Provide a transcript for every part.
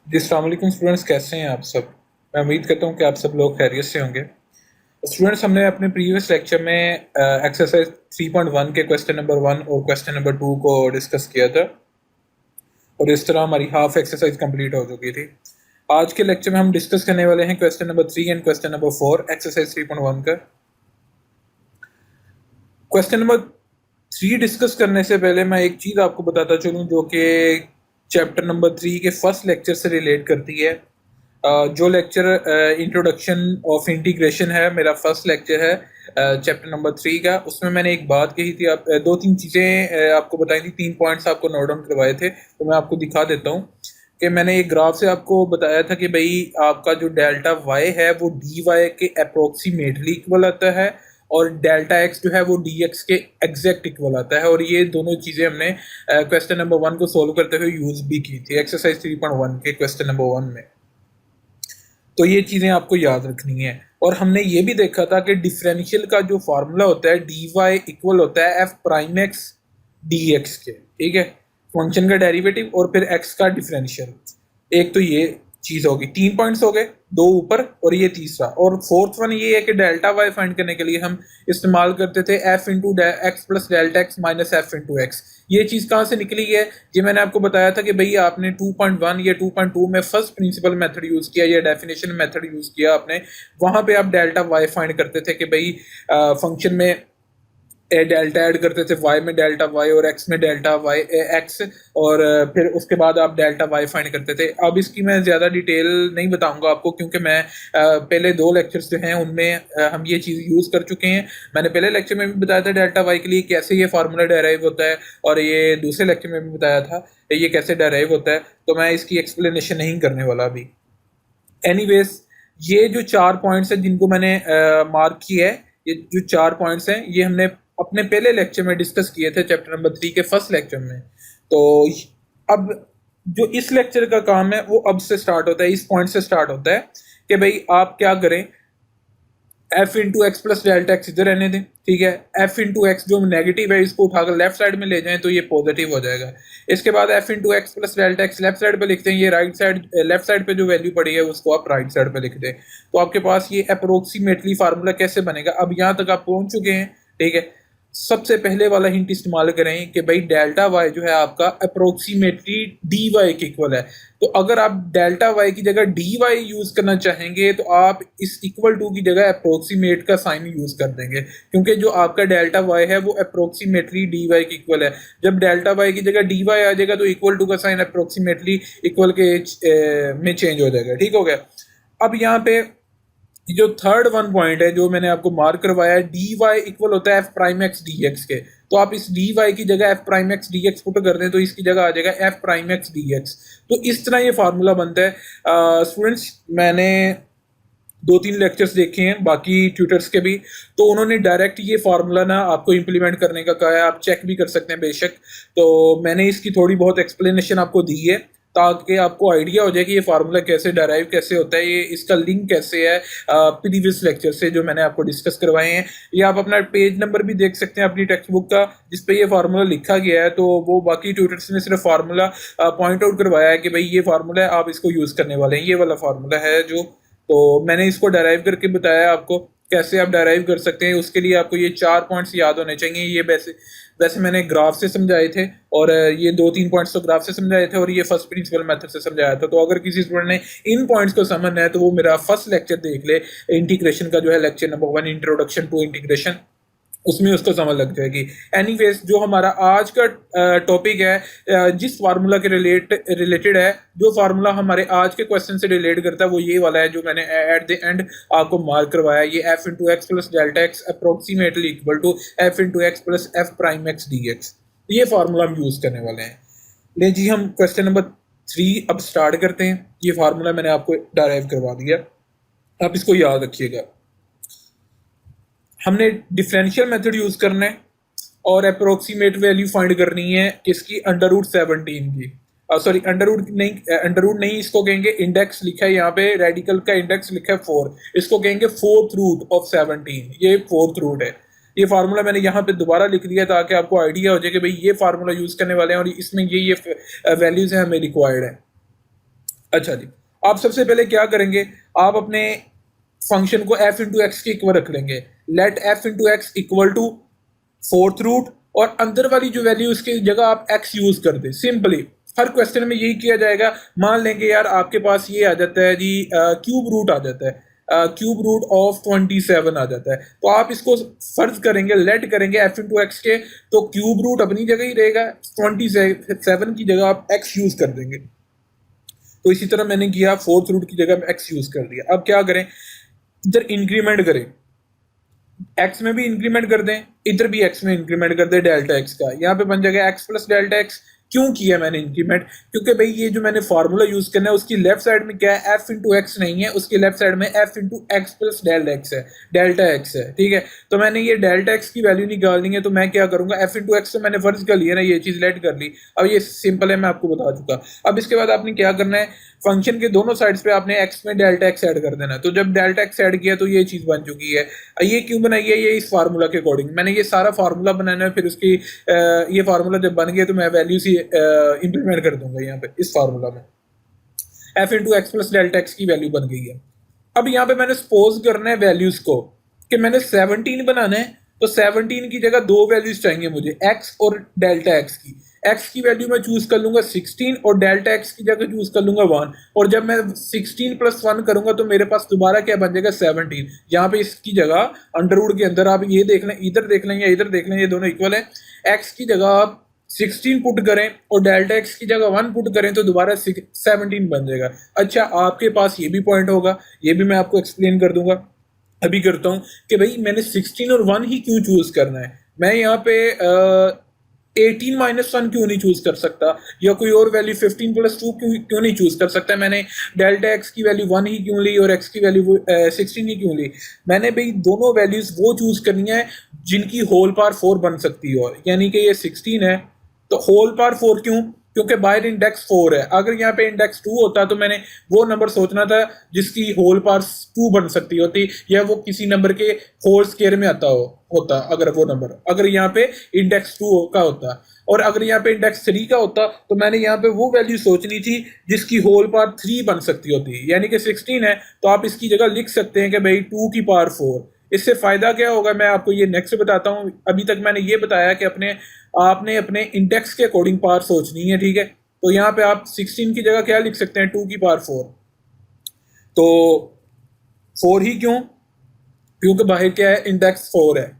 जी अस्सलाम वालेकुम स्टूडेंट्स, कैसे हैं आप सब। मैं उम्मीद करता हूं कि आप सब लोग खैरियत से होंगे। स्टूडेंट्स, हमने अपने प्रीवियस लेक्चर में एक्सरसाइज 3.1 के क्वेश्चन नंबर 1 और क्वेश्चन नंबर 2 को डिस्कस किया था और इस तरह हमारी हाफ एक्सरसाइज कंप्लीट हो चुकी थी। आज के लेक्चर में हम डिस्कस करने वाले हैं question number 3 and question number 4 exercise 3.1 का। क्वेश्चन नंबर 3 डिस्कस करने से पहले मैं एक चीज़ आपको बताता चलूं जो कि चैप्टर नंबर 3 के फर्स्ट लेक्चर से रिलेट करती है। जो लेक्चर इंट्रोडक्शन ऑफ इंटीग्रेशन है, मेरा फर्स्ट लेक्चर है चैप्टर नंबर 3 का। उसमें मैंने एक बात कही थी, आप दो तीन चीज़ें आपको बताई थी, 3 पॉइंट्स आपको नोट डाउन करवाए थे, तो मैं आपको दिखा देता हूँ कि मैंने एक ग्राफ से आपको बताया था कि भाई आपका जो डेल्टा वाई है वो डी वाई के अप्रोक्सीमेटली इक्वल आता है और डेल्टा एक्स जो है वो डी एक्स के एग्जैक्ट इक्वल आता है। और ये दोनों चीज़ें हमने क्वेश्चन नंबर 1 को सोल्व करते हुए यूज़ भी की थी एक्सरसाइज 3.1 के क्वेश्चन नंबर 1 में। तो ये चीज़ें आपको याद रखनी है। और हमने ये भी देखा था कि डिफरेंशियल का जो फार्मूला होता है डी वाई इक्वल होता है F prime X D x के, ठीक है, फंक्शन का डेरिवेटिव और फिर एक्स का डिफरेंशियल। एक तो ये चीज़ होगी, 3 पॉइंट्स हो गए, दो ऊपर और ये तीसरा। और फोर्थ वन ये है कि डेल्टा वाई फाइंड करने के लिए हम इस्तेमाल करते थे F into X plus delta x minus F into x. ये चीज़ कहाँ से निकली है, ये मैंने आपको बताया था कि भाई आपने 2.1 या 2.2 में फर्स्ट प्रिंसिपल मेथड यूज़ किया या डेफिनेशन मेथड यूज़ किया आपने। वहाँ पे आप डेल्टा वाई फाइंड करते थे कि भाई फंक्शन में डेल्टा ऐड करते थे, वाई में डेल्टा वाई और एक्स में डेल्टा वाई एक्स, और फिर उसके बाद आप डेल्टा वाई फाइंड करते थे। अब इसकी मैं ज़्यादा डिटेल नहीं बताऊंगा आपको, क्योंकि मैं पहले 2 लेक्चर्स जो हैं उनमें हम ये चीज़ यूज़ कर चुके हैं। मैंने पहले लेक्चर में भी बताया था डेल्टा वाई के लिए कैसे ये फार्मूला डेराइव होता है, और ये दूसरे लेक्चर में भी बताया था ये कैसे डेराइव होता है, तो मैं इसकी एक्सप्लेनेशन नहीं करने वाला अभी। एनीवेज, ये जो 4 पॉइंट्स हैं जिनको मैंने मार्क किया है, ये जो 4 पॉइंट्स हैं ये हमने अपने पहले लेक्चर में डिस्कस किए थे चैप्टर नंबर 3 के फर्स्ट लेक्चर में। तो अब जो इस लेक्चर का काम है वो अब से स्टार्ट होता है, इस पॉइंट से स्टार्ट होता है कि भाई आप क्या करें, F into X plus delta x इधर रहने दें, ठीक है। एफ इंटू एक्स जो नेगेटिव है इसको उठाकर लेफ्ट साइड में ले जाएं तो ये पॉजिटिव हो जाएगा। इसके बाद F into X plus delta x left side पे लिखते हैं, ये राइट साइड लेफ्ट साइड पे जो वैल्यू पड़ी है उसको आप राइट साइड पे लिख दें। तो आपके पास ये अप्रोक्सीमेटली फार्मूला कैसे बनेगा, अब यहाँ तक आप पहुंच चुके हैं, ठीक है। सबसे पहले वाला हिंट इस्तेमाल करें कि भाई डेल्टा वाई जो है आपका अप्रोक्सीमेटली डी वाई के इक्वल है। तो अगर आप डेल्टा वाई की जगह डी वाई यूज करना चाहेंगे तो आप इस इक्वल टू की जगह अप्रोक्सीमेट का साइन यूज कर देंगे, क्योंकि जो आपका डेल्टा वाई है वो अप्रोक्सीमेटली डी वाई के इक्वल है। जब डेल्टा वाई की जगह डी वाई आ जाएगा तो इक्वल टू का साइन अप्रोक्सीमेटली इक्वल के में चेंज हो जाएगा, ठीक हो गया। अब यहाँ पे जो थर्ड वन पॉइंट है जो मैंने आपको मार्क करवाया है, डी वाई इक्वल होता है F prime X D x के। तो आप इस डी वाई की जगह F prime X D x put कर दें तो इसकी जगह आ जाएगा F prime X D x. तो इस तरह ये फार्मूला बनता है। स्टूडेंट्स, मैंने 2-3 लेक्चर्स देखे हैं बाकी ट्यूटर्स के भी, तो उन्होंने डायरेक्ट ये फार्मूला ना आपको इम्प्लीमेंट करने का कहा है, आप चेक भी कर सकते हैं बेशक। तो मैंने इसकी थोड़ी बहुत एक्सप्लेनेशन आपको दी है ताकि आपको आइडिया हो जाए कि ये फार्मूला कैसे डराइव कैसे होता है, ये इसका लिंक कैसे है प्रीवियस लेक्चर से जो मैंने आपको डिस्कस करवाए हैं। ये आप अपना पेज नंबर भी देख सकते हैं अपनी टेक्स्ट बुक का जिस पे ये फार्मूला लिखा गया है। तो वो बाकी ट्यूटर्स ने सिर्फ फार्मूला पॉइंट आउट करवाया है कि भाई ये फार्मूला है, आप इसको यूज़ करने वाले हैं, ये वाला फार्मूला है जो। तो मैंने इसको डराइव करके बताया आपको कैसे आप डराइव कर सकते हैं। उसके लिए आपको ये 4 पॉइंट्स याद होने चाहिए। ये वैसे वैसे मैंने ग्राफ से समझाए थे, और ये 2-3 पॉइंट्स तो ग्राफ से समझाए थे और ये फर्स्ट प्रिंसिपल मेथड से समझाया था। तो अगर किसी स्टूडेंट ने इन पॉइंट्स को समझना है तो वो मेरा फर्स्ट लेक्चर देख ले, इंटीग्रेशन का जो है lecture number 1, introduction to integration, उसमें उसको समझ लग जाएगी। एनीवेज, जो हमारा आज का टॉपिक है जिस फार्मूला के रिलेटेड है, जो फार्मूला हमारे आज के क्वेश्चन से रिलेट करता है वो ये वाला है जो मैंने एट द एंड आपको मार्क करवाया। ये F into X plus delta X approximately equal to F into X plus F prime X D X, ये फार्मूला हम यूज करने वाले हैं। ले जी, हम क्वेश्चन नंबर 3 अब स्टार्ट करते हैं। ये फार्मूला मैंने आपको डराइव करवा दिया, आप इसको याद रखिएगा। हमने डिफरेंशियल मेथड यूज करना है और अप्रोक्सीमेट वैल्यू फाइंड करनी है किसकी, अंडर रूट 17 की। सॉरी, अंडर रूट नहीं, इसको कहेंगे इंडेक्स लिखा है यहाँ पे, रेडिकल का इंडेक्स लिखा है 4, इसको कहेंगे फोर्थ रूट ऑफ 17, ये फोर्थ रूट है। ये फार्मूला मैंने यहाँ पे दोबारा लिख दिया ताकि आपको आइडिया हो जाए कि भाई ये फार्मूला यूज करने वाले हैं और इसमें ये वैल्यूज हैं हमें रिक्वायर्ड है। अच्छा जी, आप सबसे पहले क्या करेंगे, आप अपने फंक्शन को एफ इंटू एक्स के इक्वल रख लेंगे। Let F into X equal to fourth root, और अंदर वाली जो वैल्यू उसकी जगह आप एक्स यूज कर दें सिंपली। हर क्वेश्चन में यही किया जाएगा। मान लेंगे यार आपके पास ये आ जाता है जी, क्यूब रूट आ जाता है, क्यूब रूट ऑफ 27 आ जाता है, तो आप इसको फर्ज करेंगे, लेट करेंगे एफ इंटू एक्स के, तो क्यूब रूट अपनी जगह ही रहेगा, 27 की जगह आप एक्स यूज कर देंगे। तो इसी तरह मैंने किया, फोर्थ रूट की जगह एक्स यूज कर दिया। अब क्या करें, इधर इंक्रीमेंट करें, एक्स में भी इंक्रीमेंट कर दें, इधर भी एक्स में इंक्रीमेंट कर दें डेल्टा एक्स का, यहाँ पे बन जाएगा एक्स प्लस डेल्टा एक्स। क्यों किया मैंने इंक्रीमेंट, क्योंकि भाई ये जो मैंने फार्मूला यूज करना है उसकी लेफ्ट साइड में क्या है, एफ इंटू एक्स नहीं है, उसकी लेफ्ट साइड में F into X plus delta x है, डेल्टा एक्स है, ठीक है। तो मैंने ये डेल्टा एक्स की वैल्यू निकालनी है, तो मैं क्या करूंगा, एफ इंटू एक्स से मैंने फर्ज कर लिया ना, ये चीज लेट कर ली। अब ये सिंपल है, मैं आपको बता चुका। अब इसके बाद आपने क्या करना है, फंक्शन के दोनों साइड्स पे आपने एक्स में डेल्टा एक्स ऐड कर देना है। तो जब डेल्टा एक्स ऐड किया तो ये चीज बन चुकी है। ये क्यों बनाई है, ये इस फार्मूला के अकॉर्डिंग मैंने ये सारा फार्मूला बनाना है, फिर उसकी ये फार्मूला जब बन गया तो मैं वैल्यूज ही इंप्लीमेंट कर दूंगा यहाँ पे इस फार्मूला में। F into X plus delta X की वैल्यू बन गई है। अब यहाँ पे मैंने सपोज करना है वैल्यूज को, कि मैंने 17 बनाना है, तो 17 की जगह दो वैल्यूज चाहिए मुझे, एक्स और डेल्टा एक्स की। एक्स की वैल्यू मैं चूज कर लूंगा 16, और डेल्टा एक्स की जगह चूज कर लूंगा 1। और जब मैं 16 प्लस 1 करूंगा तो मेरे पास दोबारा क्या बन जाएगा, 17। यहाँ पे इसकी जगह अंडरवुड के अंदर आप ये देख लें, इधर देख लें या इधर देख लें, ये दोनों इक्वल है। एक्स की जगह आप 16 पुट करें और डेल्टा एक्स की जगह 1 पुट करें तो दोबारा 17 बन जाएगा। अच्छा, आपके पास ये भी पॉइंट होगा, ये भी मैं आपको एक्सप्लेन कर दूंगा। अभी करता हूं कि भाई मैंने 16 और 1 ही क्यों चूज करना है। मैं यहाँ पे 18 - 1 क्यों नहीं चूज कर सकता, या कोई और वैल्यू 15 + 2 क्यों नहीं चूज कर सकता। मैंने डेल्टा एक्स की वैल्यू 1 ही क्यों ली और एक्स की वैल्यू 16 ही क्यों ली। मैंने भाई दोनों वैल्यूज वो चूज करनी है जिनकी होल पावर 4 बन सकती हो, यानी कि ये 16 है तो होल पावर 4 क्यों, क्योंकि बाहर इंडेक्स 4 है। अगर यहाँ पे इंडेक्स 2 होता तो मैंने वो नंबर सोचना था जिसकी होल पावर 2 बन सकती होती, या वो किसी नंबर के होल स्केयर में आता होता। अगर वो नंबर अगर यहाँ पे इंडेक्स 2 का होता, और अगर यहाँ पे इंडेक्स 3 का होता, तो मैंने यहाँ पे वो वैल्यू सोचनी थी जिसकी होल पावर 3 बन सकती होती, यानी कि 16 है तो आप इसकी जगह लिख सकते हैं कि भाई 2 की पावर 4। इससे फायदा क्या होगा मैं आपको ये नेक्स्ट बताता हूँ। अभी तक मैंने ये बताया कि आपने अपने इंडेक्स के अकॉर्डिंग पावर सोचनी है, ठीक है। तो यहाँ पे आप 16 की जगह क्या लिख सकते हैं, 2 की पावर 4। तो 4 ही क्यों, क्योंकि बाहर क्या है, इंडेक्स 4 है।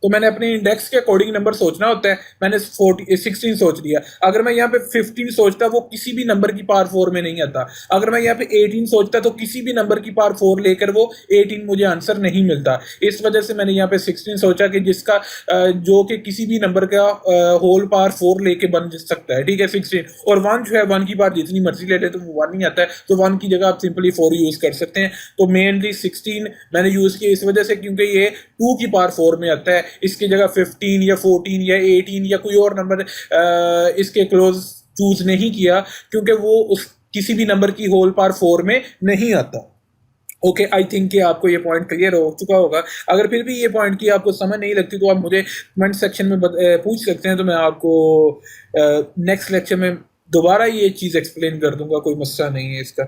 तो मैंने अपने इंडेक्स के अकॉर्डिंग नंबर सोचना होता है। मैंने 16 सोच लिया। अगर मैं यहाँ पे 15 सोचता, वो किसी भी नंबर की पावर 4 में नहीं आता। अगर मैं यहाँ पे 18 सोचता तो किसी भी नंबर की पावर 4 लेकर वो 18 मुझे आंसर नहीं मिलता। इस वजह से मैंने यहाँ पे 16 सोचा कि जिसका जो कि किसी भी नंबर का होल पावर 4 लेके बन सकता है, ठीक है, 16। और 1 जो है, 1 की पावर जितनी मर्जी ले ले तो वो 1 ही आता है, तो 1 की जगह आप सिंपली 4 यूज कर सकते हैं। तो मेनली 16 मैंने यूज किया इस वजह से क्योंकि ये 2 की पावर 4 में आता है। इसकी जगह 15 या 14 या 18 या कोई और नंबर इसके क्लोज चूज नहीं किया, क्योंकि वो उस किसी भी नंबर की होल पावर 4 में नहीं आता। ओके, आई थिंक कि आपको ये पॉइंट क्लियर हो चुका होगा। अगर फिर भी ये पॉइंट की आपको समझ नहीं लगती तो आप मुझे कमेंट सेक्शन में पूछ सकते हैं, तो मैं आपको नेक्स्ट लेक्चर में दोबारा ये चीज़ एक्सप्लेन कर दूंगा, कोई मसला नहीं है इसका।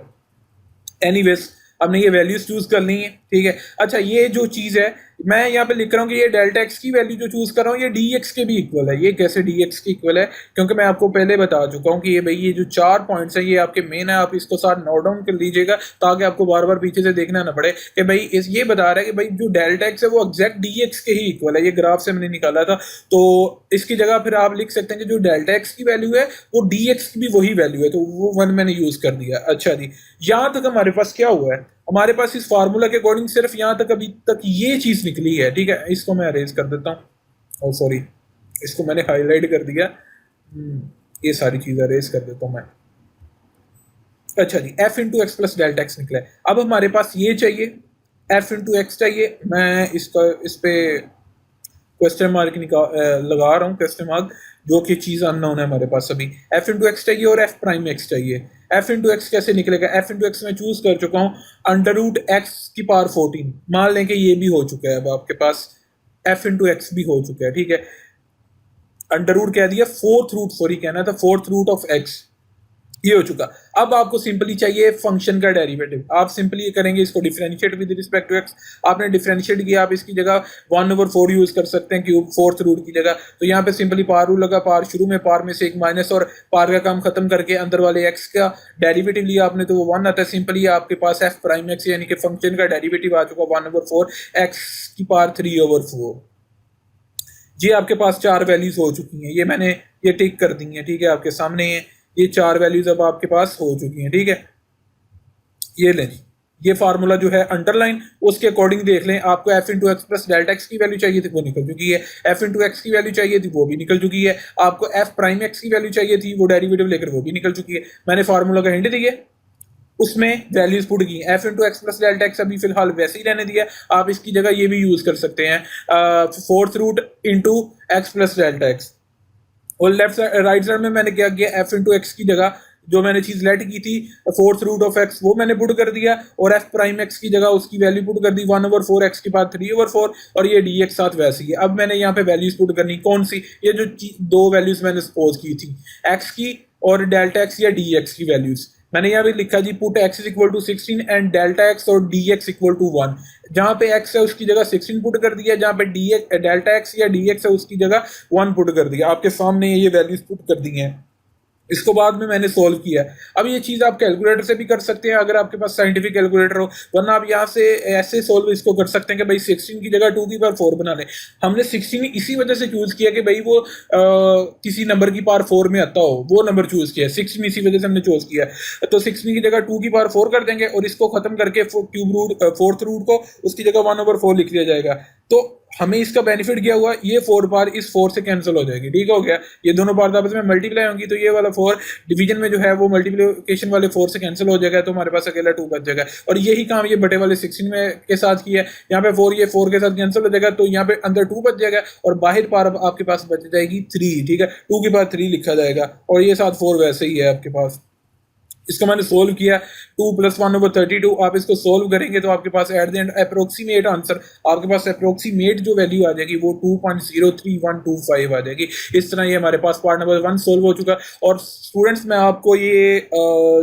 एनीवेज, हमने ये वैल्यूज चूज कर ली है, ठीक है। अच्छा, ये जो चीज है मैं यहाँ पे लिख रहा हूँ कि ये डेल्टा एक्स की वैल्यू जो चूज कर रहा हूँ ये डी एक्स के भी इक्वल है। ये कैसे डी एक्स के इक्वल है, क्योंकि मैं आपको पहले बता चुका हूँ कि ये भाई ये जो 4 पॉइंट्स है ये आपके मेन है। आप इसको साथ नोट डाउन कर लीजिएगा ताकि आपको बार बार पीछे से देखना ना पड़े कि भाई इस ये बता रहा है कि भाई जो डेल्टा एक्स है वो एग्जैक्ट डी एक्स के ही इक्वल है। ये ग्राफ से मैंने निकाला था, तो इसकी जगह फिर आप लिख सकते हैं कि जो डेल्टा एक्स की वैल्यू है वो डी एक्स की भी वही वैल्यू है, तो वो 1 मैंने यूज कर दिया। अच्छा जी, यहाँ तक हमारे पास क्या हुआ है, हमारे पास इस फार्मूला के अकॉर्डिंग सिर्फ यहाँ तक अभी तक ये चीज निकली है, ठीक है। इसको मैं अरेज कर देता हूँ, और सॉरी इसको मैंने हाईलाइट कर दिया। ये सारी चीज अरेज कर देता हूँ मैं। अच्छा जी, F into X plus delta X निकला है। अब हमारे पास ये चाहिए, एफ इंटू एक्स चाहिए। मैं इस पे क्वेश्चन मार्क लगा रहा हूँ, क्वेश्चन मार्क, जो कि चीज अननोन है हमारे पास अभी। एफ इंटू एक्स चाहिए और एफ प्राइम एक्स चाहिए। एफ इंटू एक्स कैसे निकलेगा, एफ इंटू एक्स में चूज कर चुका हूँ अंडर रूट एक्स की पावर 14। मान लें कि ये भी हो चुका है, अब आपके पास एफ इंटू एक्स भी हो चुका है, ठीक है। अंडर रूट कह दिया, फोर्थ रूट, सॉरी कहना था, फोर्थ रूट ऑफ एक्स। ये हो चुका। अब आपको सिंपली चाहिए फंक्शन का डेरिवेटिव। आप सिंपली करेंगे इसको differentiate with respect to X. आपने डिफरेंशिएट किया, आप इसकी जगह 1/4 यूज कर सकते हैं क्यूब, फोर्थ रूट की जगह। तो यहाँ पे सिंपली पार रूल लगा, पार शुरू में पार में से एक माइनस और पार का काम खत्म करके अंदर वाले एक्स का डेरिवेटिव लिया आपने, तो वो 1 आता है। सिंपली आपके पास एफ प्राइम एक्स यानी कि फंक्शन का डेरिवेटिव आ चुका 1/4 एक्स की पावर 3/4। जी आपके पास 4 वैल्यूज हो चुकी हैं, ये मैंने ये टिक कर दी है, ठीक है, आपके सामने है ये 4 वैल्यूज अब आपके पास हो चुकी हैं, ठीक है। ये लें जी, ये फार्मूला जो है अंडरलाइन, उसके अकॉर्डिंग देख लें। आपको F into X plus delta X की वैल्यू चाहिए थी, वो निकल चुकी है। एफ इंटू एक्स की वैल्यू चाहिए थी, वो भी निकल चुकी है। आपको एफ प्राइम एक्स की वैल्यू चाहिए थी, वो डेरिवेटिव लेकर वो भी निकल चुकी है। मैंने फार्मूला का हिंट दिया, उसमें वैल्यूज पुट की। F into X plus delta x अभी फिलहाल वैसे ही रहने दिया। आप इसकी जगह ये भी यूज कर सकते हैं, fourth root into X plus delta X. और लेफ्ट राइट साइड में मैंने क्या किया, एफ इंटू एक्स की जगह जो मैंने चीज लेट की थी फोर्थ रूट ऑफ एक्स, वो मैंने पुट कर दिया। और एफ प्राइम एक्स की जगह उसकी वैल्यू पुट कर दी 1/4 एक्स के बाद 3/4। और ये डी एक्स साथ वैसे ही है। अब मैंने यहाँ पे वैल्यूज पुट करनी, कौन सी, ये जो दो वैल्यूज मैंने सपोज की थी, एक्स की और डेल्टा एक्स या डी एक्स की वैल्यूज। मैंने यहाँ पे लिखा जी put X is equal to 16 and delta X और डी एक्स इक्वल टू 1। जहां पे एक्स है उसकी जगह 16 पुट कर दिया, जहां पे डी एक्स डेल्टा एक्स या डी एक्स है उसकी जगह 1 पुट कर दिया। आपके सामने ये वैल्यूज पुट कर दी हैं। इसको बाद में मैंने सोल्व किया। अब ये चीज आप कैलकुलेटर से भी कर सकते हैं अगर आपके पास साइंटिफिक कैलकुलेटर हो, वरना आप यहाँ से ऐसे सोल्व इसको कर सकते हैं कि भाई 16 की जगह 2 की पावर 4 बना लें। हमने 16 इसी वजह से चूज किया कि भाई वो किसी नंबर की पावर 4 में आता हो, वो नंबर चूज किया। 16 इसी वजह से हमने चूज किया। तो 16 की जगह 2 की पावर 4 कर देंगे और इसको खत्म करके क्यूब रूट फोर्थ रूट को उसकी जगह 1/4 लिख दिया जाएगा। तो हमें इसका बेनिफिट क्या हुआ, ये 4 बार इस 4 से कैंसिल हो जाएगी, ठीक हो गया। ये दोनों बार आपस में मल्टीप्लाई होंगी, तो ये वाला 4 डिवीजन में जो है वो मल्टीप्लिकेशन वाले 4 से कैंसिल हो जाएगा, तो हमारे पास अकेला 2 बच जाएगा। और यही काम ये बटे वाले 16 में के साथ किया है। यहाँ पे 4 ये 4 के साथ कैंसिल हो जाएगा, तो यहाँ पे अंदर 2 बच जाएगा और बाहर पार आपके पास बच जाएगी 3, ठीक है। 2 की पावर 3 लिखा जाएगा और ये साथ 4 वैसे ही है आपके पास। इसको मैंने सोल्व किया, 2 + 1/32। आप इसको सोल्व करेंगे तो आपके पास at the end approximate answer, आपके पास अप्रोक्सीमेट जो वैल्यू आ जाएगी वो 2.03125 आ जाएगी। इस तरह ये हमारे पास पार्ट नंबर 1 सोल्व हो चुका। और स्टूडेंट्स मैं आपको ये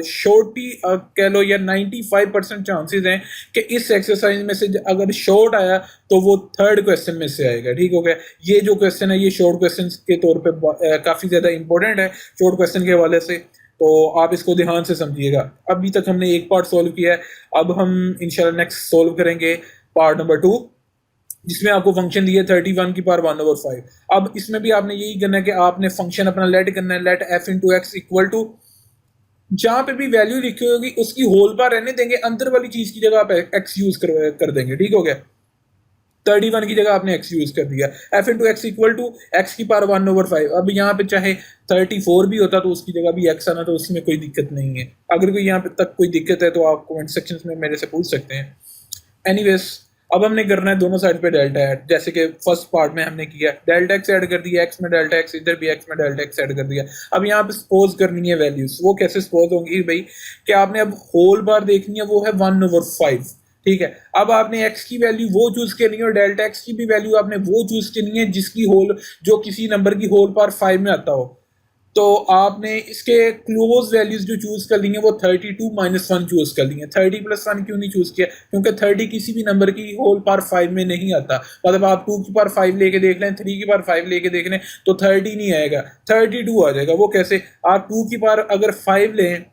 शॉर्ट ही कह लो या 95% चांसेस हैं कि इस एक्सरसाइज में से अगर शॉर्ट आया तो वो थर्ड क्वेश्चन में से आएगा, ठीक हो गया। ये जो क्वेश्चन है ये शॉर्ट क्वेश्चन के तौर पर काफी ज्यादा इंपॉर्टेंट है शॉर्ट क्वेश्चन के हवाले से, तो आप इसको ध्यान से समझिएगा। अभी तक हमने एक पार्ट सोल्व किया है, अब हम इंशाल्लाह नेक्स्ट सोल्व करेंगे पार्ट नंबर 2, जिसमें आपको फंक्शन दिया 31 की पावर 1/5। अब इसमें भी आपने यही करना है कि आपने फंक्शन अपना लेट करना है, let F into X equal to, जहां पे भी वैल्यू लिखी होगी उसकी होल बार रहने देंगे, अंदर वाली चीज की जगह आप एक्स यूज कर देंगे, ठीक हो गया। 31 की जगह आपने एक्स यूज कर दिया, F into X equal to X की पावर 1/5। अब यहाँ पे चाहे 34 भी होता तो उसकी जगह भी एक्स आना, तो उसमें कोई दिक्कत नहीं है। अगर कोई यहाँ पे तक कोई दिक्कत है तो आप कमेंट सेक्शन में मेरे से पूछ सकते हैं। एनीवेज अब हमने करना है दोनों साइड पे डेल्टा ऐड, जैसे कि फर्स्ट पार्ट में हमने किया, डेल्टा एक्स ऐड कर दिया, एक्स में डेल्टा एक्स, इधर भी एक्स में डेल्टा एक्स ऐड कर दिया। अब यहाँ पे सपोज करनी है वैल्यूज, वो कैसे सपोज होंगी भाई कि आपने अब होल बार देखनी है, वो है 1/5, ठीक है। अब आपने एक्स की वैल्यू वो चूज करनी है और डेल्टा एक्स की भी वैल्यू आपने वो चूज करनी है जिसकी होल, जो किसी नंबर की होल पावर 5 में आता हो। तो आपने इसके क्लोज वैल्यूज जो चूज कर ली है वो 32 - 1 चूज कर ली है। 30 + 1 क्यों नहीं चूज किया, क्योंकि 30 किसी भी नंबर की होल पावर 5 में नहीं आता। मतलब आप 2 की पावर 5 लेके देख लें, 3 की पावर 5 लेके देख लें तो 30 नहीं आएगा, 32 आ जाएगा। वो कैसे, आप 2 की पावर अगर 5 लें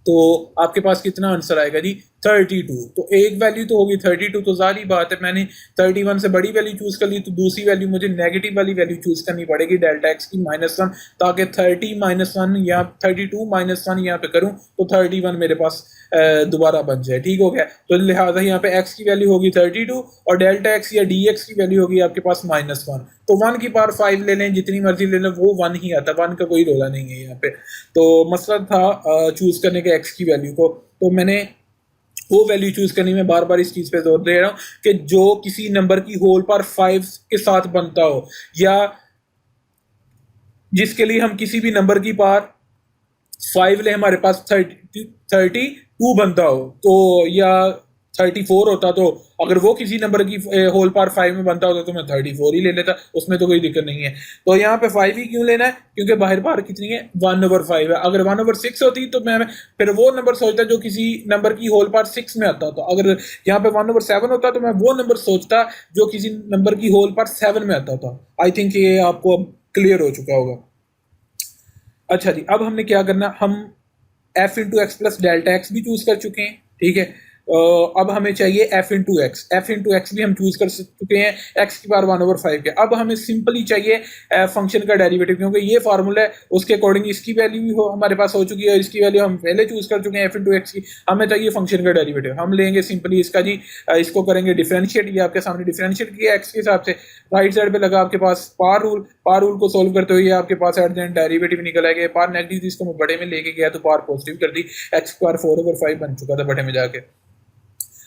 तो आपके पास कितना आंसर आएगा जी, 32। तो एक वैल्यू तो होगी 32, तो जारी बात है मैंने 31 से बड़ी वैल्यू चूज कर ली, तो दूसरी वैल्यू मुझे नेगेटिव वाली वैल्यू चूज करनी पड़ेगी डेल्टा एक्स की -1, ताकि 30 - 1 या 32 - 1 यहाँ पे करूं तो 31 मेरे पास दोबारा बन जाए, ठीक हो गया। तो लिहाजा यहाँ पे एक्स की वैल्यू होगी 32 और डेल्टा एक्स या डी एक्स की वैल्यू होगी आपके पास -1। तो 1 की पावर 5 ले लें, जितनी मर्जी ले लें, वो 1 ही आता, 1 का कोई रोला नहीं है यहाँ पे। तो मसला था चूज करने के एक्स की वैल्यू को, तो मैंने वो वैल्यू चूज करनी, में बार बार इस चीज पे जोर दे रहा हूं कि जो किसी नंबर की होल पावर 5 के साथ बनता हो, या जिसके लिए हम किसी भी नंबर की पावर 5 ले, हमारे पास 32 बनता हो, तो या 34 होता तो अगर वो किसी नंबर की होल पावर 5 में बनता होता तो मैं 34 ही ले लेता, उसमें तो कोई दिक्कत नहीं है। तो यहाँ पे 5 ही क्यों लेना है, क्योंकि बाहर पावर कितनी है 1/5 है। अगर 1/6 होती तो मैं फिर वो नंबर सोचता जो किसी नंबर की होल पावर 6 में आता होता। अगर यहाँ पे 1/7 होता तो मैं वो नंबर सोचता जो किसी नंबर की होल पावर 7 में आता था। आई थिंक ये आपको अब क्लियर हो चुका होगा। अच्छा जी, अब हमने क्या करना, हम F into X plus delta x भी चूज कर चुके हैं, ठीक है। अब हमें चाहिए एफ इंटू एक्स भी हम चूज कर चुके हैं, एक्स की पावर 1/5 के। अब हमें सिंपली चाहिए फंक्शन का डेरिवेटिव, क्योंकि ये फार्मूला है उसके अकॉर्डिंग इसकी वैल्यू भी हमारे पास हो चुकी है, इसकी वैल्यू हम पहले चूज कर चुके हैं एफ इंटू एक्स की। हमें चाहिए फंक्शन का डेरिवेटिव, हम लेंगे सिंपली इसका जी, इसको करेंगे डिफरेंशिएट। ये आपके सामने डिफरेंशिएट किया एक्स के हिसाब से, राइट साइड पे लगा आपके पास पावर रूल को सोल्व करते हुए आपके पास एट द एंड डेरिवेटिव निकल आएगा। पावर नेगेटिव थी, इसको मैं बड़े में लेके गया तो पावर पॉजिटिव कर दी, एक्स पावर 4/5 बन चुका था बड़े में जाके।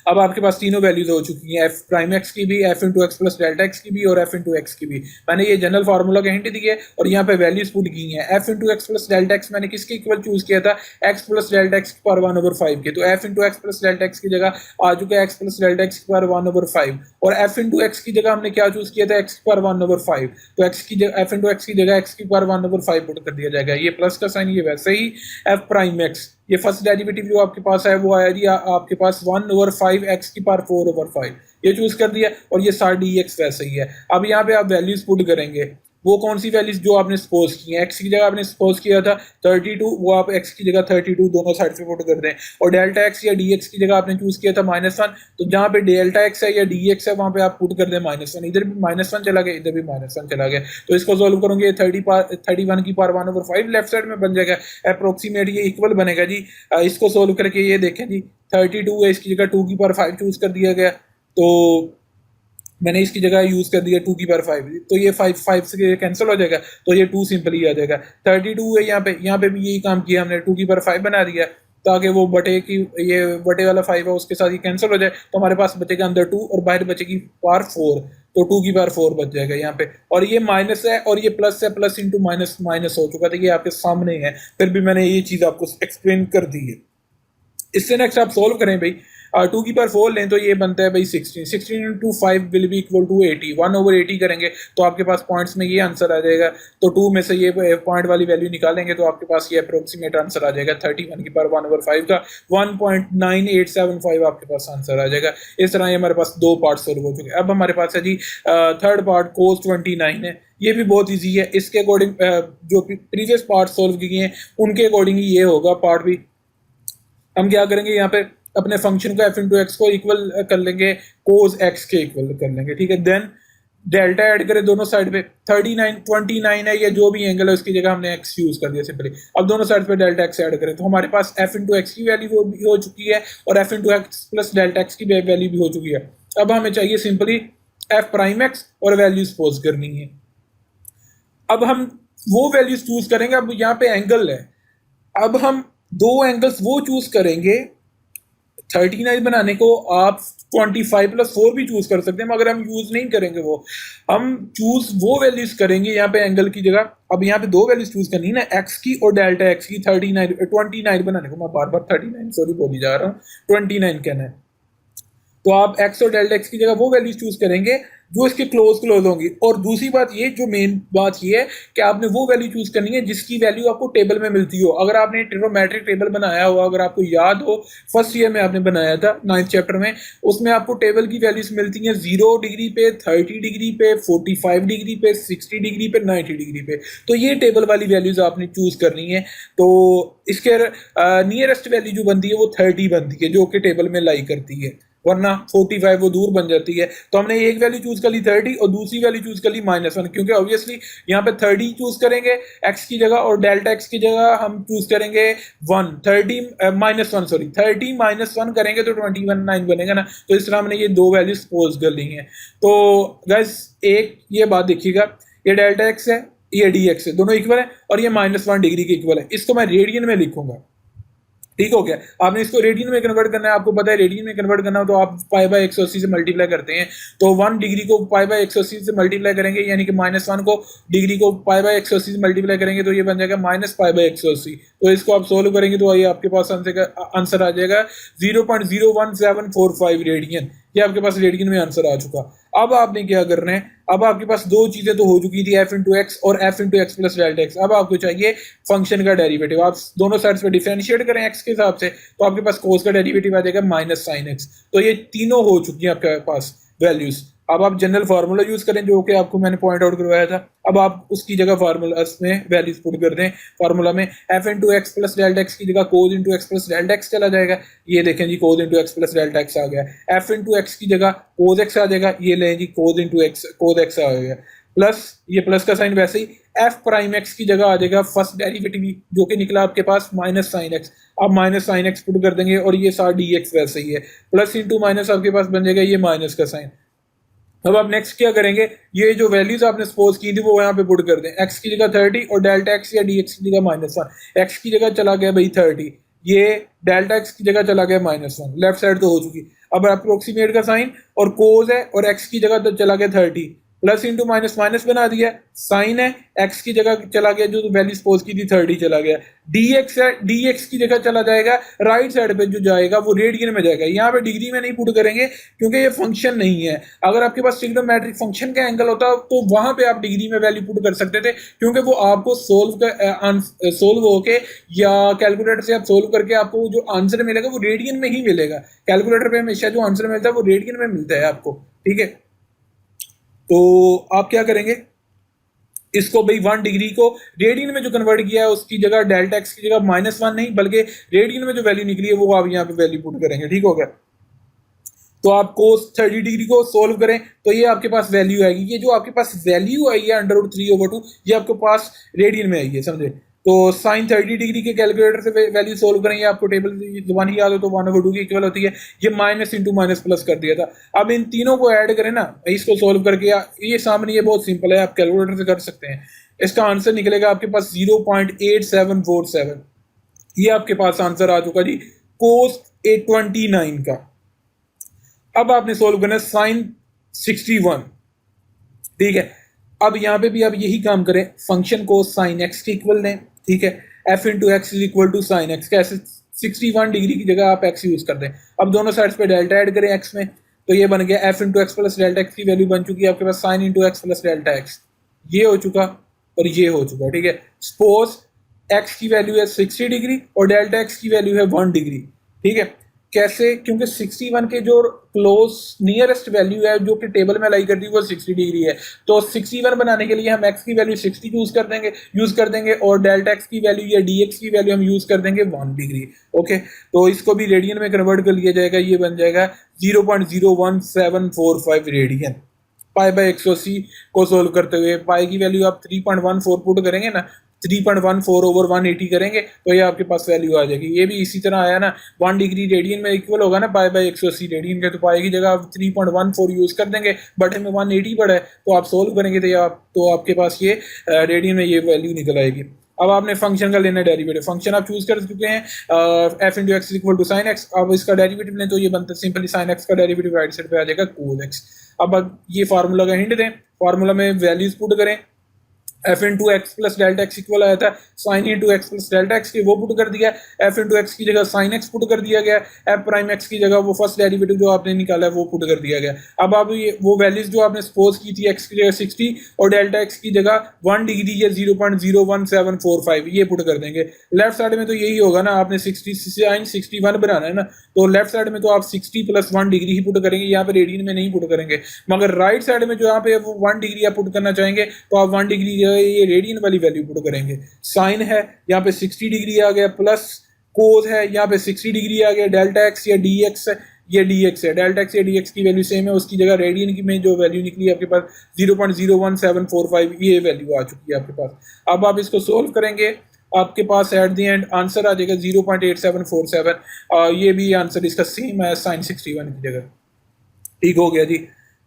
अब आपके पास तीनों वैल्यूज हो चुकी हैं, एफ प्राइम एक्स की भी, F into X plus delta X की भी और एफ इंटू एक्स की भी। मैंने ये जनरल फार्मूला का हिंट दिया है और यहाँ पे वैल्यूज पुट की हैं। F into X plus delta x मैंने किसके इक्वल चूज किया था, एक्स प्लस डेल्टा एक्स की पावर 1/5 के। तो F into X plus delta X की जगह आ चुका है एक्स प्लस डेल्टा एक्स की पावर 1/5, और एफ इंटू एक्स की जगह हमने क्या चूज किया था, एक्स की पावर 1/5। तो एक्स की जगह, एफ इंटू एक्स की जगह एक्स की पावर 1/5 पुट कर दिया जाएगा। ये प्लस का साइन, ये वैसे ही एफ प्राइम एक्स, ये फर्स्ट डेरिवेटिव जो आपके पास है वो आया जी आपके पास 1/5 एक्स की पावर 4/5, ये चूज कर दिया। और ये सारा डी एक्स वैसे ही है। अब यहाँ पे आप वैल्यूज पुट करेंगे, वो कौन सी वैल्यूज जो आपने सपोज की है, एक्स की जगह आपने सपोज किया था 32, वो आप एक्स की जगह 32 दोनों साइड पे पुट कर दें। और डेल्टा एक्स या डी एक्स की जगह आपने चूज किया था -1, तो जहाँ पे डेल्टा एक्स है या डी एक्स है वहां पे आप पुट कर दें -1। इधर भी -1 चला गया, इधर भी -1 चला गया। तो इसको सोल्व करोगे 31 की पावर 1/5 लेफ्ट साइड में बन जाएगा, अप्रोक्सीमेट ये इक्वल बनेगा जी। इसको सोल्व करके ये देखें जी, 32 है, इसकी जगह 2 की पावर 5 चूज कर दिया गया, तो मैंने इसकी जगह यूज कर दिया 2 की पावर 5, तो ये 5 से कैंसिल हो जाएगा, तो ये 2 सिंपली आ जाएगा। 32 है यहाँ पे भी यही काम किया हमने, 2 की पावर 5 बना दिया ताकि वो बटे की, ये बटे वाला 5 है उसके साथ ही कैंसिल हो जाए, तो हमारे पास बचेगा अंदर 2 और बाहर बचेगी पावर 4, तो 2 की पावर 4 बच जाएगा यहाँ पे। और ये माइनस है और ये प्लस है, प्लस इंटू माइनस माइनस हो चुका था, ये आपके सामने है, फिर भी मैंने ये चीज आपको एक्सप्लेन कर दी है। इससे नेक्स्ट आप सोल्व करें भाई, 2 की पावर 4 लें तो ये बनता है भाई 16 इंटू 5 विल बी इक्वल टू 80, 1/80 करेंगे तो आपके पास पॉइंट्स में ये आंसर आ जाएगा। तो 2 में से ये पॉइंट वाली वैल्यू निकालेंगे तो आपके पास ये अप्रोक्सीमेट आंसर आ जाएगा 31 की पावर 1/5 का 1.9875 आपके पास आंसर आ जाएगा। इस तरह ये हमारे पास 2 पार्ट सोल्व हो चुके हैं। अब हमारे पास है जी थर्ड पार्ट cos 29 है, ये भी बहुत ईजी है। इसके अकॉर्डिंग जो प्रीवियस पार्ट सोल्व किए हैं उनके अकॉर्डिंग ही ये होगा पार्ट भी। हम क्या करेंगे, यहाँ पे अपने फंक्शन को एफ इंटू एक्स को इक्वल कर लेंगे, कोस एक्स के इक्वल कर लेंगे, ठीक है। देन डेल्टा ऐड करें दोनों साइड पे, 29 है या जो भी एंगल है उसकी जगह हमने एक्स यूज कर दिया सिंपली। अब दोनों साइड पे डेल्टा एक्स ऐड करें तो हमारे पास एफ इंटू एक्स की वैल्यू भी हो चुकी है और F into X plus delta X की वैल्यू भी हो चुकी है। अब हमें चाहिए सिंपली एफ प्राइम एक्स और वैल्यू सपोज करनी है। अब हम वो वैल्यूज चूज करेंगे। अब यहाँ पे एंगल है, अब हम दो एंगल्स वो चूज करेंगे। 39 बनाने को आप 25+4 भी चूज कर सकते हैं, मगर हम यूज नहीं करेंगे वो, हम चूज वो वैल्यूज करेंगे यहाँ पे एंगल की जगह। अब यहाँ पे दो वैल्यूज चूज करनी है ना, एक्स की और डेल्टा एक्स की। 29 बनाने को, मैं बार बार 39 सॉरी बोली जा रहा हूँ, 29 कहना है। तो आप एक्स और डेल्टा एक्स की जगह वो वैल्यूज चूज करेंगे जो इसके क्लोज होंगी। और दूसरी बात ये, जो मेन बात ये है कि आपने वो वैल्यू चूज करनी है जिसकी वैल्यू आपको टेबल में मिलती हो। अगर आपने ट्रिग्नोमेट्रिक टेबल बनाया हो, अगर आपको याद हो फर्स्ट ईयर में आपने बनाया था 9th चैप्टर में, उसमें आपको टेबल की वैल्यूज मिलती हैं 0 डिग्री पे, 30 डिग्री पे, 45 डिग्री पे, 60 डिग्री पे, 90 डिग्री पे। तो ये टेबल वाली वैल्यूज आपने चूज करनी है। तो इसके नियरेस्ट वैल्यू जो बनती है वो 30 बनती है, जो कि टेबल में लाई करती है, वरना 45 वो दूर बन जाती है। तो हमने एक वैल्यू चूज कर ली 30 और दूसरी वैल्यू चूज कर ली -1, क्योंकि ऑब्वियसली यहाँ पे 30 चूज करेंगे एक्स की जगह और डेल्टा एक्स की जगह हम चूज करेंगे 1, 30 -1 करेंगे तो 21 बनेगा ना। तो इस तरह हमने ये दो वैल्यू सपोज कर ली हैं। तो गाइस एक ये बात देखिएगा, ये डेल्टा एक्स है, ये डी एक्स है, दोनों इक्वल है और ये -1 डिग्री के इक्वल है। इसको मैं रेडियन में लिखूंगा, ठीक हो गया। आपने इसको रेडियन में कन्वर्ट करना है, आपको पता है रेडियन में कन्वर्ट करना हो तो आप पाई बाय 180 से मल्टीप्लाई करते हैं, तो 1 डिग्री को पाई बाय 180 से मल्टीप्लाई करेंगे, यानी कि -1 को डिग्री को पाई बाय 180 से मल्टीप्लाई करेंगे तो ये बन जाएगा -पाई/180। तो इसको आप सोल्व करेंगे तो ये आपके पास आंसर आ जाएगा 0.01745 रेडियन। ये आपके पास रेडियन में आंसर आ चुका। अब आपने क्या करना है, अब आपके पास दो चीजें तो हो चुकी थी, एफ इंटू एक्स और F into X plus delta x. अब आपको चाहिए फंक्शन का डेरिवेटिव। आप दोनों साइड्स पे डिफरेंशिएट करें एक्स के हिसाब से, तो आपके पास कोस का डेरिवेटिव आ जाएगा माइनस साइन एक्स। तो ये तीनों हो चुकी है आपके पास वैल्यूज। अब आप जनरल फार्मूला यूज करें जो कि आपको मैंने पॉइंट आउट करवाया था। अब आप उसकी जगह फार्मूला में वैल्यूज पुट कर दें। फार्मूला में F into X plus delta X की जगह cos into X plus delta X चला जाएगा। ये देखें जी, cos into X plus delta X आ गया। एफ इंटू एक्स की जगह कोस एक्स आ जाएगा। ये लें जी, cos into x, cos x आ गया। प्लस ये प्लस का साइन वैसे ही एफ प्राइम एक्स की जगह आ जाएगा फर्स्ट डेरिवेटिव जो कि निकला आपके पास माइनस साइन एक्स। आप माइनस साइन एक्स पुट कर देंगे और ये सारा डी एक्स वैसे ही है। प्लस इंटू माइनस आपके पास बन जाएगा ये माइनस का साइन। अब आप नेक्स्ट क्या करेंगे, ये जो वैल्यूज आपने सपोज की थी वो यहाँ पे पुट कर दें। एक्स की जगह 30 और डेल्टा एक्स या डी एक्स की जगह -1। एक्स की जगह चला गया भाई 30, ये डेल्टा एक्स की जगह चला गया -1। लेफ्ट साइड तो हो चुकी। अब अप्रोक्सीमेट का साइन और कोस है और एक्स की जगह तो चला गया 30, प्लस इंटू माइनस माइनस बना दिया। साइन है, एक्स की जगह चला गया जो वैल्यू सपोज की थी 30 चला गया। डी एक्स है, डी एक्स की जगह चला जाएगा राइट साइड पे जो जाएगा वो रेडियन में जाएगा। यहाँ पे डिग्री में नहीं पुट करेंगे क्योंकि ये फंक्शन नहीं है। अगर आपके पास ट्रिग्नोमेट्रिक फंक्शन का एंगल होता तो वहां पे आप डिग्री में वैल्यू पुट कर सकते थे, क्योंकि वो आपको सोल्व होके या कैलकुलेटर से आप सोल्व करके आपको जो आंसर मिलेगा वो रेडियन में ही मिलेगा। कैलकुलेटर पे हमेशा जो आंसर मिलता है वो रेडियन में मिलता है आपको। ठीक है, तो आप क्या करेंगे, इसको भाई 1 डिग्री को रेडियन में जो कन्वर्ट किया है उसकी जगह डेल्टा एक्स की जगह -1 नहीं बल्कि रेडियन में जो वैल्यू निकली है वो आप यहाँ पे वैल्यू पुट करेंगे। ठीक हो गया। तो आप कोस 30 डिग्री को सोल्व करें तो ये आपके पास वैल्यू आएगी। ये जो आपके पास वैल्यू आई है √3/2 ये आपके पास रेडियन में आई है, समझे। तो साइन 30 डिग्री के कैलकुलेटर से वैल्यू सोल्व करें, ये आपको टेबल जुबान ही याद हो तो 1/2 की इक्वल होती है। ये माइनस इंटू माइनस प्लस कर दिया था। अब इन तीनों को ऐड करें ना, इसको सोल्व करके ये सामने ये बहुत सिंपल है, आप कैलकुलेटर से कर सकते हैं। इसका आंसर निकलेगा आपके पास 0.8747। ये आपके पास आंसर आ चुका जी कोस 829 का। अब आपने सोल्व करना है साइन 61। ठीक है, अब यहां पे भी आप यही काम करें, फंक्शन को साइन एक्स के इक्वल लें। ठीक है, F into X is equal to sine X. कैसे, 61 डिग्री की जगह आप एक्स यूज कर दें। अब दोनों साइड्स पे डेल्टा ऐड करें एक्स में, तो ये बन गया F into X plus delta X की वैल्यू बन चुकी है आपके पास sine into X plus delta X. ये हो चुका और ये हो चुका। ठीक है, सपोज एक्स की वैल्यू है 60 डिग्री और डेल्टा एक्स की वैल्यू है 1 डिग्री। ठीक है, कैसे, क्योंकि 61 के जो क्लोज नियरेस्ट वैल्यू है जो कि टेबल में लाई करती है वो 60 डिग्री है। तो 61 बनाने के लिए हम एक्स की वैल्यू 60 यूज कर देंगे और डेल्टा एक्स की वैल्यू या डी एक्स की वैल्यू हम यूज कर देंगे 1 डिग्री। ओके, तो इसको भी रेडियन में कन्वर्ट कर लिया जाएगा। ये बन जाएगा 0.01745 रेडियन। पाई बाय 180 को सोल्व करते हुए पाई की वैल्यू आप 3.14 पुट करेंगे ना, 3.14 ओवर 180 करेंगे तो ये आपके पास वैल्यू आ जाएगी। ये भी इसी तरह आया ना, 1 डिग्री रेडियन में इक्वल होगा ना पाई बाय 180 रेडियन के, तो पाई की जगह आप 3.14 यूज कर देंगे, बट हमें 180 पड़ा है तो आप सोल्व करेंगे तो आपके पास ये रेडियन में ये वैल्यू निकल आएगी। अब आपने फंक्शन का लेना डेरिवेटिव। फंक्शन आप चूज कर चुके हैं F into X equal to sine X. अब इसका डेरिवेटिव लें तो ये बनता है सिंपली साइन एक्स का डेरिवेटिव राइट साइड पे आ जाएगा कोस एक्स। अब ये फार्मूला का हिंट दें, फार्मूला में वैल्यूज पुट करें। F into X plus delta x equal आया था sign into X plus delta x के, वो पुट कर दिया। एफ इंटू एक्स की जगह साइन एक्स पुट कर दिया गया। एफ प्राइम एक्स की जगह वो फर्स्ट डेरिवेटिव जो आपने निकाला है वो पुट कर दिया गया। अब आप ये वो वैल्यूज जो आपने सपोज की थी एक्स की जगह 60 और डेल्टा एक्स की जगह 1 डिग्री या 0.01745 ये पुट कर देंगे। लेफ्ट साइड में तो यही होगा ना, आपने 60 साइन 61 बनाना है ना, तो लेफ्ट साइड में तो आप 60 प्लस 1 डिग्री ही पुट करेंगे, यहाँ पे रेडियन में नहीं पुट करेंगे। मगर राइट साइड में जो यहाँ पे 1 डिग्री आप पुट करना चाहेंगे तो आप 1 डिग्री ये रेडियन वाली वैल्यू पुट करेंगे। साइन है यहाँ पे 60 डिग्री आ गया, प्लस कोस है यहाँ पे 60 डिग्री आ गया। डेल्टा एक्स या डी एक्स है, ये डी एक्स है, डेल्टा एक्स या डी एक्स की वैल्यू सेम है, उसकी जगह रेडियन की में जो वैल्यू निकली आपके पास 0.01745 ये वैल्यू आ चुकी है आपके पास। अब आप इसको सोल्व करेंगे, आपके पास एट द एंड आंसर आ जाएगा 0.8747। ये भी आंसर इसका सेम है साइन 61 की जगह। ठीक हो गया जी।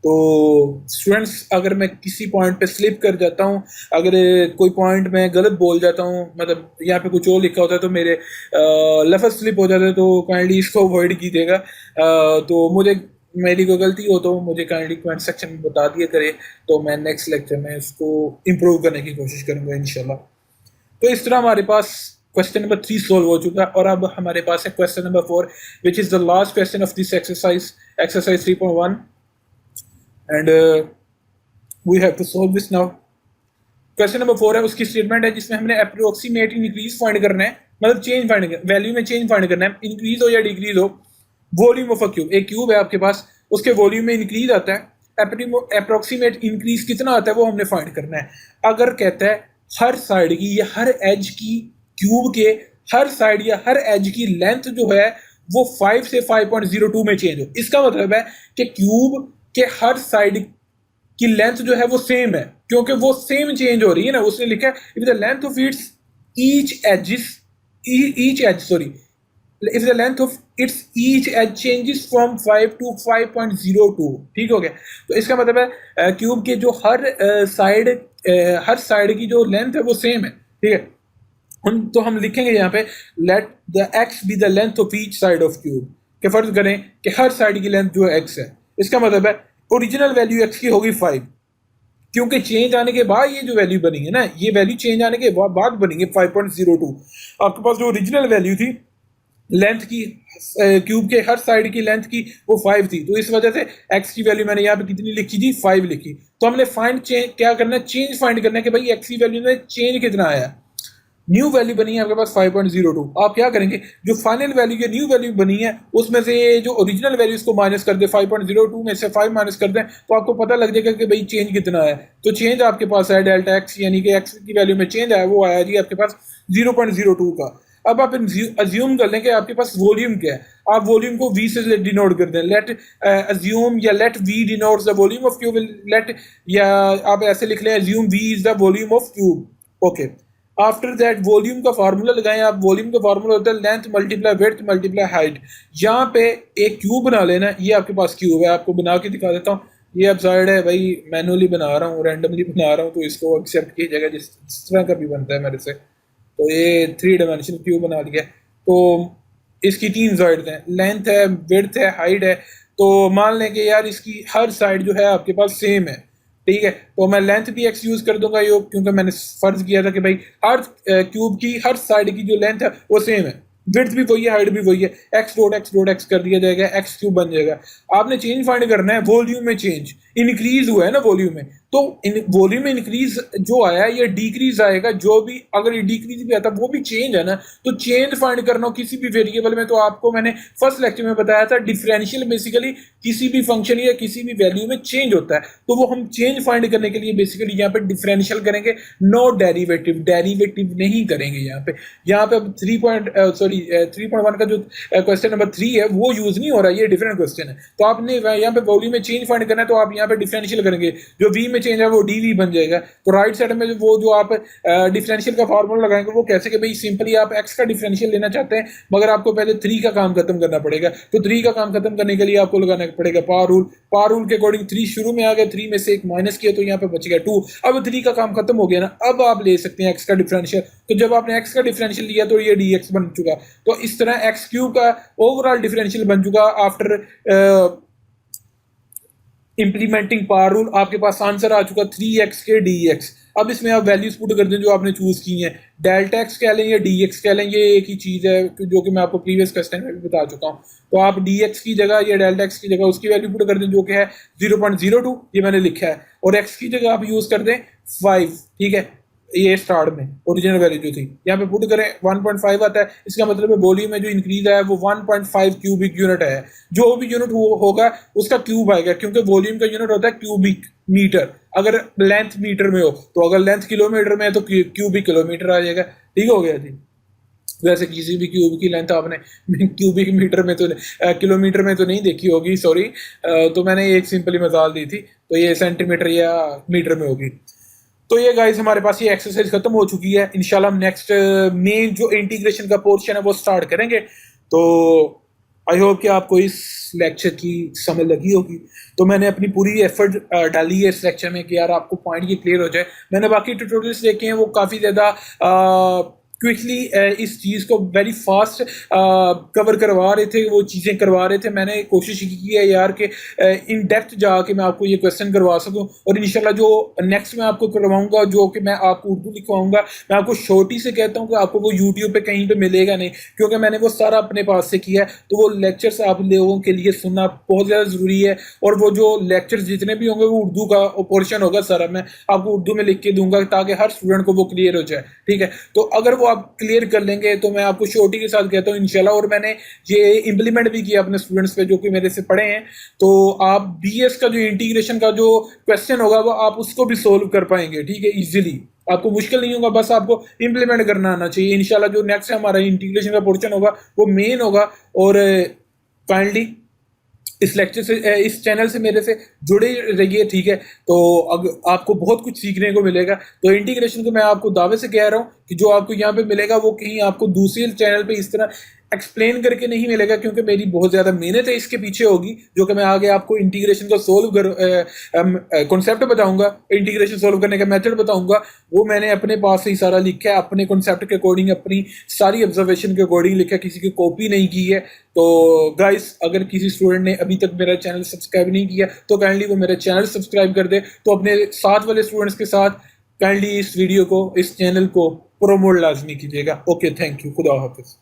तो स्टूडेंट्स, अगर मैं किसी पॉइंट पे स्लिप कर जाता हूँ, अगर कोई पॉइंट मैं गलत बोल जाता हूँ, मतलब यहाँ पे कुछ और लिखा होता है तो मेरे लफ्ज़ स्लिप हो जाते हैं, तो काइंडली इसको अवॉइड कीजिएगा। तो मुझे मेरी कोई गलती हो तो मुझे काइंडली कमेंट सेक्शन में बता दिया करे, तो मैं नेक्स्ट लेक्चर में इसको इम्प्रूव करने की कोशिश करूँगा इंशाल्लाह। तो इस तरह हमारे पास क्वेश्चन नंबर 3 सॉल्व हो चुका है, और अब हमारे पास है question number 4, which is the last question of this exercise, exercise 3.1, and we have to solve this now. Question number 4 है, उसकी स्टेटमेंट है जिसमें हमने अप्रोक्सीमेट इंक्रीज फाइंड करना है, मतलब चेंज फाइंड करना, वैल्यू में चेंज फाइंड करना है, इंक्रीज हो या डिक्रीज हो। वॉल्यूम ऑफ अ क्यूब, एक क्यूब है आपके पास, उसके वॉल्यूम में इंक्रीज आता है, अप्रोक्सीमेट इंक्रीज कितना आता है वो हमने फाइंड करना है। अगर कहता है हर साइड की या हर एज की, क्यूब के हर साइड या हर एज की लेंथ जो है वो 5 से 5.02 में चेंज हो, इसका मतलब है कि क्यूब के हर साइड की लेंथ जो है वो सेम है, क्योंकि वो सेम चेंज हो रही है ना। उसने लिखा है if the length of its each edges, each edge sorry, if the length of its each edge changes from 5 to 5.02, ठीक हो गया। तो इसका मतलब है क्यूब के जो हर साइड की जो लेंथ है वो सेम है, ठीक है। तो हम लिखेंगे यहाँ पे let the x be the length of each side of cube, के फर्ज करें कि हर साइड की लेंथ जो है एक्स है। इसका मतलब है ओरिजिनल वैल्यू एक्स की होगी 5, क्योंकि चेंज आने के बाद ये जो वैल्यू बनी है ना, ये वैल्यू चेंज आने के बाद बनी है 5.02। आपके पास जो ओरिजिनल वैल्यू थी लेंथ की, क्यूब के हर साइड की लेंथ की, वो 5 थी, तो इस वजह से एक्स की वैल्यू मैंने यहाँ पे कितनी लिखी थी, 5 लिखी। तो हमने फाइंड चेंज क्या करना है, चेंज फाइंड करना है कि भाई एक्स की वैल्यू में चेंज कितना आया। न्यू वैल्यू बनी है आपके पास 5.02। आप क्या करेंगे, जो फाइनल वैल्यू की न्यू वैल्यू बनी है उसमें से जो ओरिजिनल वैल्यू इसको माइनस कर दे, 5.02 में से 5 माइनस कर दें, तो आपको पता लग जाएगा कि भाई चेंज कितना है। तो चेंज आपके पास है डेल्टा एक्स, यानी कि एक्स की वैल्यू में चेंज आया, वो आया जी आपके पास 0.02 का। अब आप अज्यूम कर लें कि आपके पास वॉल्यूम क्या है, आप वॉल्यूम को v से डिनोट कर दें, लेट अज्यूम या let v denotes the volume of cube, let, या आप ऐसे लिख लें assume v is the volume of cube. Okay, after that volume का फार्मूला लगाएं आप। वॉल्यूम का फार्मूला होता है length multiply width multiply height. यहाँ पे एक क्यूब बना लेना, ये आपके पास क्यूब है, आपको बना के दिखा देता हूँ। ये अब साइड है भाई, मैनुअली बना रहा हूँ, रैंडमली बना रहा हूँ, तो इसको एक्सेप्ट कीजिएगा जिस तरह का भी बनता है मेरे से। तो ये 3 डायमेंशनल क्यूब बना लिया। तो इसकी 3 साइड हैं, लेंथ है, विड्थ है, हाइट है। तो मान लें कि यार इसकी हर साइड जो है आपके पास सेम है, ठीक है। तो मैं लेंथ भी एक्स यूज कर दूंगा योग, क्योंकि मैंने फर्ज किया था कि भाई हर क्यूब की हर साइड की जो लेंथ है वो सेम है, विड्थ भी वही है, हाइट भी वही है। एक्स डॉट एक्स कर दिया जाएगा, एक्स क्यूब बन जाएगा। आपने चेंज फाइंड करना है वॉल्यूम में, चेंज इंक्रीज हुआ है ना वॉल्यूम में, तो वॉल्यूम में इंक्रीज जो आया ये डिक्रीज आएगा, जो भी अगर ये डिक्रीज भी आता वो भी चेंज है ना। तो चेंज फाइंड करना हो किसी भी वेरिएबल में, तो आपको मैंने फर्स्ट लेक्चर में बताया था डिफरेंशियल बेसिकली किसी भी फंक्शन या किसी भी वैल्यू में चेंज होता है, तो वो हम चेंज फाइंड करने के लिए बेसिकली यहाँ पे डिफरेंशियल करेंगे, नो डेरिवेटिव, डेरिवेटिव नहीं करेंगे यहाँ पे अब 3.1 का जो क्वेश्चन नंबर 3 है वो यूज नहीं हो रहा, ये डिफरेंट क्वेश्चन है। तो आपने यहाँ पे वॉल्यूम में चेंज फाइंड करना है, तो आप यहाँ पे डिफरेंशियल करेंगे, जो v में चेंज है वो dv बन जाएगा। तो राइट साइड में वो जो आप डिफरेंशियल का फार्मूला लगाएंगे वो कैसे कि भाई सिंपली आप x का डिफरेंशियल लेना चाहते हैं, मगर आपको पहले 3 का काम खत्म करना पड़ेगा। तो 3 का काम खत्म करने के लिए आपको लगाना पड़ेगा पावर रूल। पावर रूल के अकॉर्डिंग 3 शुरू में आ गया, 3 में से 1 माइनस किया तो यहाँ पे बच गया 2। अब 3 का काम खत्म हो गया ना, अब आप ले सकते हैं x का डिफरेंशियल। तो जब आपने x का डिफरेंशियल लिया तो ये dx बन चुका। तो इस तरह x क्यूब का ओवरऑल डिफरेंशियल बन चुका आफ्टर इंप्लीमेंटिंग पावर रूल। आपके पास आंसर आ चुका 3x के dx। अब इसमें आप वैल्यूज पुट कर दें जो आपने चूज की हैं, डेल्टा एक्स कह लें या dx कह लें, ये एक ही चीज़ है जो कि मैं आपको प्रीवियस क्वेश्चन में भी बता चुका हूँ। तो आप dx की जगह या डेल्टा एक्स की जगह उसकी वैल्यू पुट कर दें जो कि है 0.02, ये मैंने लिखा है, और x की जगह आप यूज कर दें 5, ठीक है। ये स्टार्ट में ओरिजिनल वैल्यू जो थी यहाँ पे पुट करें 1.5 आता है, इसका मतलब है वॉल्यूम में जो इंक्रीज आया वो 1.5 क्यूबिक यूनिट है। जो भी यूनिट होगा उसका क्यूब आएगा, क्योंकि वॉल्यूम का यूनिट होता है क्यूबिक मीटर। अगर लेंथ मीटर में हो तो अगर लेंथ किलोमीटर में है तो क्यूबिक किलोमीटर आ जाएगा, ठीक हो गया जी। वैसे किसी भी क्यूब की लेंथ आपने क्यूबिक मीटर में तो किलोमीटर में तो नहीं देखी होगी, सॉरी। तो मैंने एक सिंपली मिसाल दी थी, तो ये सेंटीमीटर या मीटर में होगी। तो ये गाइस हमारे पास ये एक्सरसाइज खत्म हो चुकी है। इंशाल्लाह हम नेक्स्ट मेन जो इंटीग्रेशन का पोर्शन है वो स्टार्ट करेंगे। तो आई होप कि आपको इस लेक्चर की समझ लगी होगी। तो मैंने अपनी पूरी एफर्ट डाली है इस लेक्चर में कि यार आपको पॉइंट ये क्लियर हो जाए। मैंने बाकी ट्यूटोरियल्स देखे हैं, वो काफ़ी ज़्यादा क्विकली इस चीज़ को वेरी फास्ट कवर करवा रहे थे, वो चीज़ें करवा रहे थे। मैंने कोशिश की है यार कि इन डेप्थ जाके मैं आपको ये क्वेश्चन करवा सकूं, और इंशाल्लाह जो नेक्स्ट मैं आपको करवाऊंगा, जो कि मैं आपको उर्दू लिखवाऊंगा, मैं आपको छोटी से कहता हूँ कि आपको वो यूट्यूब पे कहीं पे मिलेगा नहीं, क्योंकि मैंने वो सारा अपने पास से किया है। तो वो लेक्चर्स आप लोगों के लिए सुनना बहुत ज़्यादा ज़रूरी है, और वो जो लेक्चर्स जितने भी होंगे वो उर्दू का पोर्शन होगा सारा, मैं आपको उर्दू में लिख के दूंगा ताकि हर स्टूडेंट को वो क्लियर हो जाए। ठीक है, तो अगर वो आप क्लियर कर लेंगे तो मैं आपको श्योरिटी के साथ कहता हूँ इंशाल्लाह, और मैंने ये इंप्लीमेंट भी किया अपने स्टूडेंट्स पे जो कि मेरे से पढ़े हैं। तो आप बीएस का जो इंटीग्रेशन का जो क्वेश्चन होगा वो आप उसको भी सोल्व कर पाएंगे, ठीक है, इजीली। आपको मुश्किल नहीं होगा, बस आपको इंप्लीमेंट करना आना चाहिए। इंशाल्लाह जो नेक्स्ट हमारा इंटीग्रेशन का पोर्शन होगा वो मेन होगा। और काइंडली इस लेक्चर से इस चैनल से मेरे से जुड़े रहिए, ठीक है। तो अगर आपको बहुत कुछ सीखने को मिलेगा, तो इंटीग्रेशन को मैं आपको दावे से कह रहा हूँ कि जो आपको यहाँ पे मिलेगा वो कहीं आपको दूसरे चैनल पे इस तरह एक्सप्लेन करके नहीं मिलेगा, क्योंकि मेरी बहुत ज़्यादा मेहनत है इसके पीछे होगी, जो कि मैं आगे आपको इंटीग्रेशन को सोल्व कर कॉन्सेप्ट बताऊंगा, इंटीग्रेशन सोल्व करने का मेथड बताऊंगा। वो मैंने अपने पास से ही सारा लिखा है, अपने कॉन्सेप्ट के अकॉर्डिंग, अपनी सारी ऑब्जर्वेशन के अकॉर्डिंग लिखा है, किसी की कॉपी नहीं की है। तो गाइस, अगर किसी स्टूडेंट ने अभी तक मेरा चैनल सब्सक्राइब नहीं किया तो काइंडली वो मेरा चैनल सब्सक्राइब कर दे। तो अपने साथ वाले स्टूडेंट्स के साथ काइंडली इस वीडियो को, इस चैनल को प्रोमोट लाजमी कीजिएगा। ओके, थैंक यू, खुदा हाफिज।